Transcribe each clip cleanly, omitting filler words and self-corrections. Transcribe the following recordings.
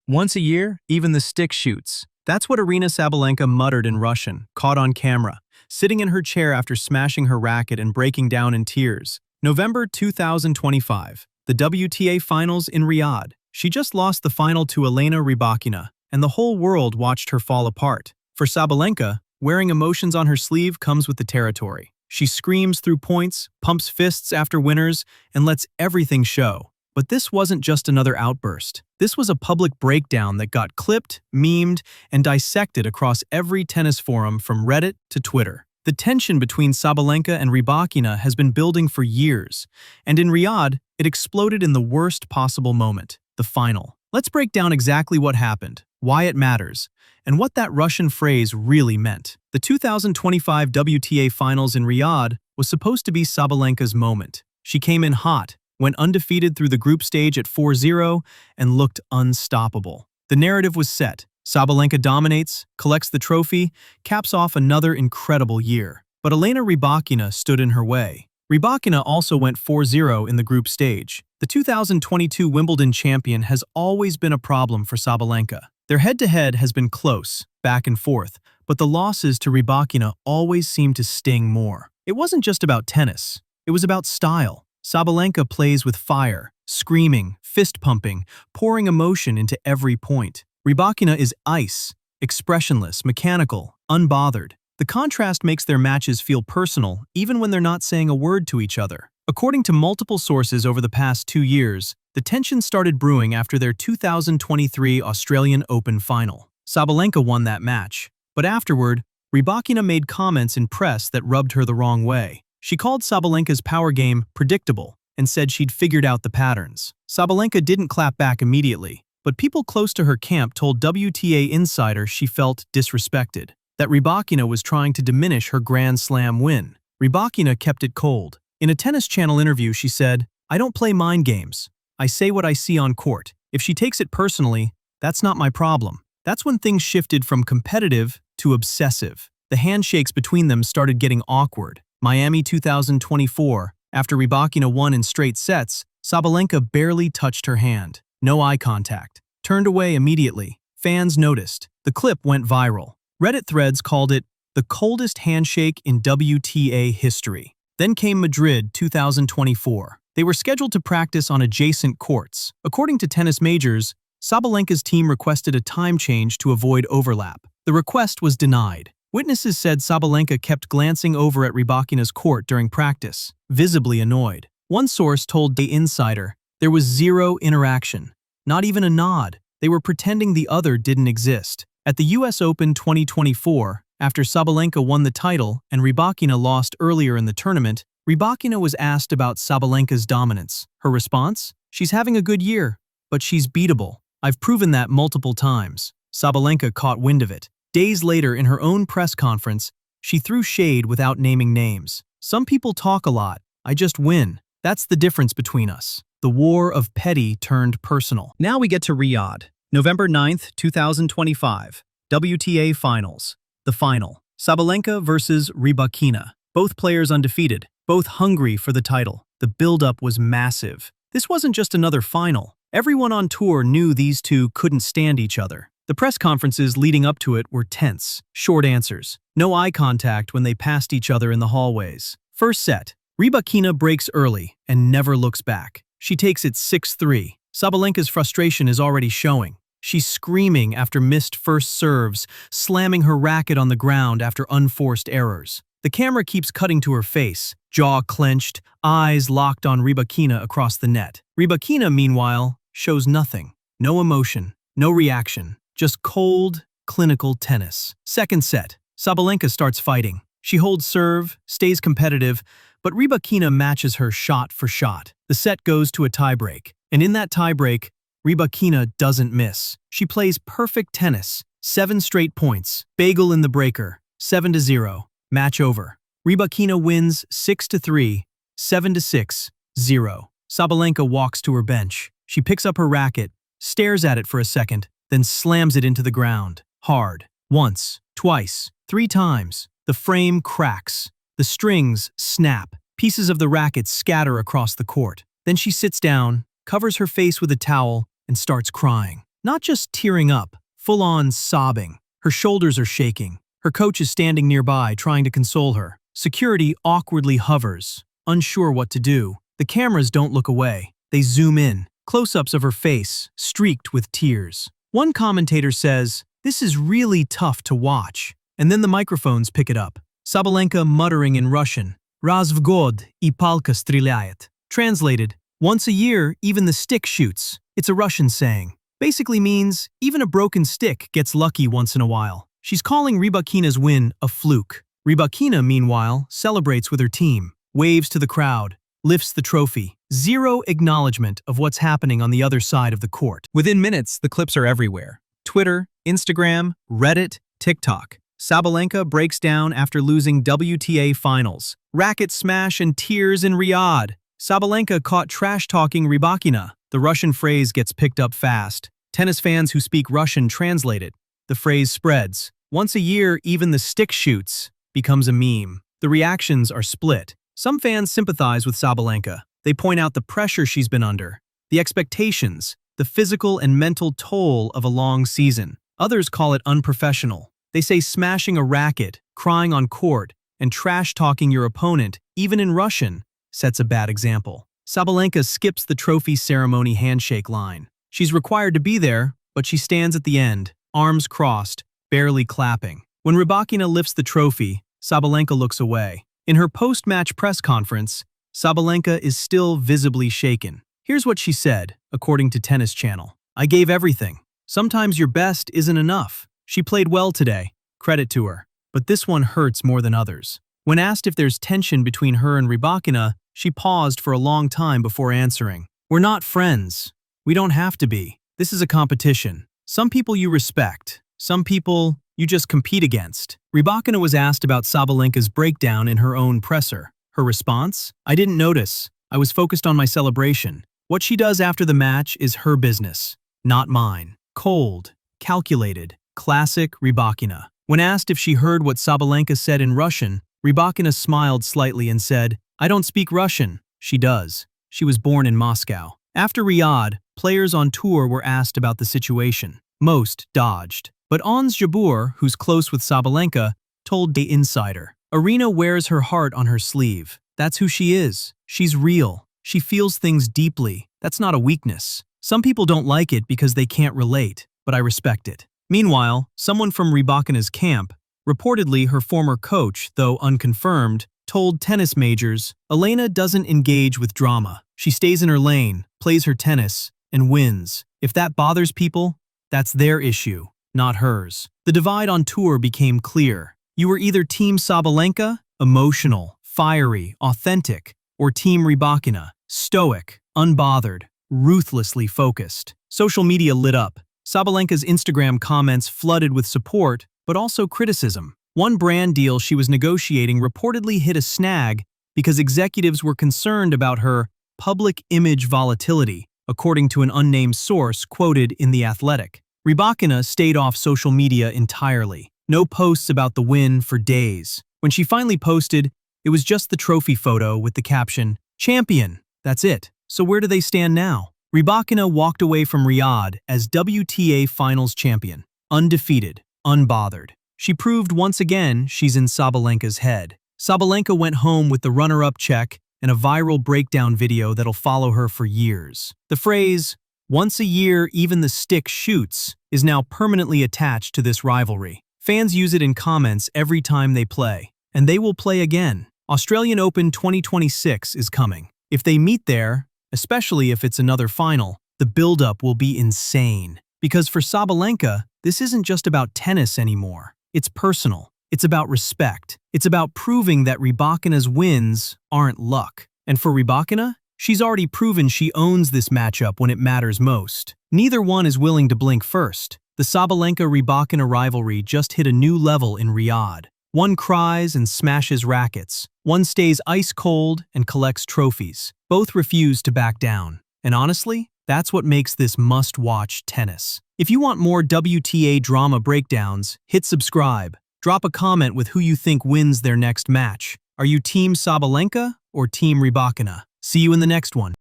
Once a year, even the stick shoots. That's what Arena Sabalenka muttered in Russian, caught on camera, sitting in her chair after smashing her racket and breaking down in tears. November 2025, the WTA Finals in Riyadh. She just lost the final to Elena Rybakina, and the whole world watched her fall apart. For Sabalenka, wearing emotions on her sleeve comes with the territory. She screams through points, pumps fists after winners, and lets everything show. But this wasn't just another outburst. This was a public breakdown that got clipped, memed, and dissected across every tennis forum from Reddit to Twitter. The tension between Sabalenka and Rybakina has been building for years, and in Riyadh, it exploded in the worst possible moment, the final. Let's break down exactly what happened, why it matters, and what that Russian phrase really meant. The 2025 WTA Finals in Riyadh was supposed to be Sabalenka's moment. She came in hot, went undefeated through the group stage at 4-0, and looked unstoppable. The narrative was set. Sabalenka dominates, collects the trophy, caps off another incredible year. But Elena Rybakina stood in her way. Rybakina also went 4-0 in the group stage. The 2022 Wimbledon champion has always been a problem for Sabalenka. Their head-to-head has been close, back and forth, but the losses to Rybakina always seemed to sting more. It wasn't just about tennis. It was about style. Sabalenka plays with fire, screaming, fist-pumping, pouring emotion into every point. Rybakina is ice, expressionless, mechanical, unbothered. The contrast makes their matches feel personal, even when they're not saying a word to each other. According to multiple sources over the past 2 years, the tension started brewing after their 2023 Australian Open final. Sabalenka won that match, but afterward, Rybakina made comments in press that rubbed her the wrong way. She called Sabalenka's power game predictable and said she'd figured out the patterns. Sabalenka didn't clap back immediately, but people close to her camp told WTA Insider she felt disrespected, that Rybakina was trying to diminish her Grand Slam win. Rybakina kept it cold. In a Tennis Channel interview, she said, "I don't play mind games. I say what I see on court. If she takes it personally, that's not my problem." That's when things shifted from competitive to obsessive. The handshakes between them started getting awkward. Miami 2024, after Rybakina won in straight sets, Sabalenka barely touched her hand. No eye contact. Turned away immediately. Fans noticed. The clip went viral. Reddit threads called it the coldest handshake in WTA history. Then came Madrid 2024. They were scheduled to practice on adjacent courts. According to tennis majors, Sabalenka's team requested a time change to avoid overlap. The request was denied. Witnesses said Sabalenka kept glancing over at Rybakina's court during practice, visibly annoyed. One source told The Insider there was zero interaction, not even a nod. They were pretending the other didn't exist. At the US Open 2024, after Sabalenka won the title and Rybakina lost earlier in the tournament, Rybakina was asked about Sabalenka's dominance. Her response? "She's having a good year, but she's beatable. I've proven that multiple times." Sabalenka caught wind of it. Days later, in her own press conference, she threw shade without naming names. "Some people talk a lot. I just win. That's the difference between us." The war of petty turned personal. Now we get to Riyadh. November 9th, 2025. WTA Finals. The final. Sabalenka versus Rybakina. Both players undefeated, both hungry for the title. The build-up was massive. This wasn't just another final. Everyone on tour knew these two couldn't stand each other. The press conferences leading up to it were tense, short answers, no eye contact when they passed each other in the hallways. First set, Rybakina breaks early and never looks back. She takes it 6-3. Sabalenka's frustration is already showing. She's screaming after missed first serves, slamming her racket on the ground after unforced errors. The camera keeps cutting to her face, jaw clenched, eyes locked on Rybakina across the net. Rybakina, meanwhile, shows nothing. No emotion, no reaction. Just cold, clinical tennis. Second set, Sabalenka starts fighting. She holds serve, stays competitive, but Rybakina matches her shot for shot. The set goes to a tiebreak, and in that tiebreak, Rybakina doesn't miss. She plays perfect tennis. 7 straight points. Bagel in the breaker. 7-0. Match over. Rybakina wins 6-3, 7-6, 0. Sabalenka walks to her bench. She picks up her racket, stares at it for a second, then slams it into the ground. Hard. Once, twice, 3 times. The frame cracks. The strings snap. Pieces of the racket scatter across the court. Then she sits down, covers her face with a towel, and starts crying. Not just tearing up, full-on sobbing. Her shoulders are shaking. Her coach is standing nearby, trying to console her. Security awkwardly hovers, unsure what to do. The cameras don't look away. They zoom in. Close-ups of her face, streaked with tears. One commentator says, "This is really tough to watch." And then the microphones pick it up. Sabalenka muttering in Russian, "Raz v god I palka stреляет." Translated, "Once a year, even the stick shoots." It's a Russian saying. Basically means, even a broken stick gets lucky once in a while. She's calling Rybakina's win a fluke. Rybakina, meanwhile, celebrates with her team, waves to the crowd, lifts the trophy. Zero acknowledgement of what's happening on the other side of the court. Within minutes, the clips are everywhere. Twitter, Instagram, Reddit, TikTok. Sabalenka breaks down after losing WTA finals. Racket smash and tears in Riyadh. Sabalenka caught trash-talking Rybakina. The Russian phrase gets picked up fast. Tennis fans who speak Russian translate it. The phrase spreads. Once a year, even the stick shoots becomes a meme. The reactions are split. Some fans sympathize with Sabalenka. They point out the pressure she's been under, the expectations, the physical and mental toll of a long season. Others call it unprofessional. They say smashing a racket, crying on court, and trash-talking your opponent, even in Russian, sets a bad example. Sabalenka skips the trophy ceremony handshake line. She's required to be there, but she stands at the end, arms crossed, barely clapping. When Rybakina lifts the trophy, Sabalenka looks away. In her post-match press conference, Sabalenka is still visibly shaken. Here's what she said, according to Tennis Channel. "I gave everything. Sometimes your best isn't enough. She played well today. Credit to her. But this one hurts more than others." When asked if there's tension between her and Rybakina, she paused for a long time before answering. "We're not friends. We don't have to be. This is a competition. Some people you respect. Some people you just compete against." Rybakina was asked about Sabalenka's breakdown in her own presser. Her response? "I didn't notice. I was focused on my celebration. What she does after the match is her business, not mine." Cold, calculated, classic Rybakina. When asked if she heard what Sabalenka said in Russian, Rybakina smiled slightly and said, "I don't speak Russian." She does. She was born in Moscow. After Riyadh, players on tour were asked about the situation. Most dodged. But Ons Jabeur, who's close with Sabalenka, told The Insider, "Arena wears her heart on her sleeve. That's who she is. She's real. She feels things deeply. That's not a weakness. Some people don't like it because they can't relate, but I respect it." Meanwhile, someone from Rybakina's camp, reportedly her former coach, though unconfirmed, told tennis majors, "Elena doesn't engage with drama. She stays in her lane, plays her tennis, and wins. If that bothers people, that's their issue, not hers." The divide on tour became clear. You were either Team Sabalenka, emotional, fiery, authentic, or Team Rybakina, stoic, unbothered, ruthlessly focused. Social media lit up. Sabalenka's Instagram comments flooded with support, but also criticism. One brand deal she was negotiating reportedly hit a snag because executives were concerned about her public image volatility, according to an unnamed source quoted in The Athletic. Rybakina stayed off social media entirely. No posts about the win for days. When she finally posted, it was just the trophy photo with the caption, "Champion." That's it. So where do they stand now? Rybakina walked away from Riyadh as WTA Finals champion, undefeated, unbothered. She proved once again she's in Sabalenka's head. Sabalenka went home with the runner-up check and a viral breakdown video that'll follow her for years. The phrase, "Once a year even the stick shoots," is now permanently attached to this rivalry. Fans use it in comments every time they play, and they will play again. Australian Open 2026 is coming. If they meet there, especially if it's another final, the buildup will be insane. Because for Sabalenka, this isn't just about tennis anymore. It's personal. It's about respect. It's about proving that Rybakina's wins aren't luck. And for Rybakina, she's already proven she owns this matchup when it matters most. Neither one is willing to blink first. The Sabalenka-Rybakina rivalry just hit a new level in Riyadh. One cries and smashes rackets. One stays ice cold and collects trophies. Both refuse to back down. And honestly, that's what makes this must-watch tennis. If you want more WTA drama breakdowns, hit subscribe. Drop a comment with who you think wins their next match. Are you Team Sabalenka or Team Rybakina? See you in the next one.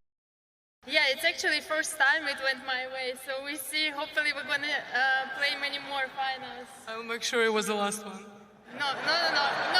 Yeah, it's actually first time it went my way, so we see. Hopefully we're gonna play many more finals. I'll make sure it was the last one. No, no, no, no.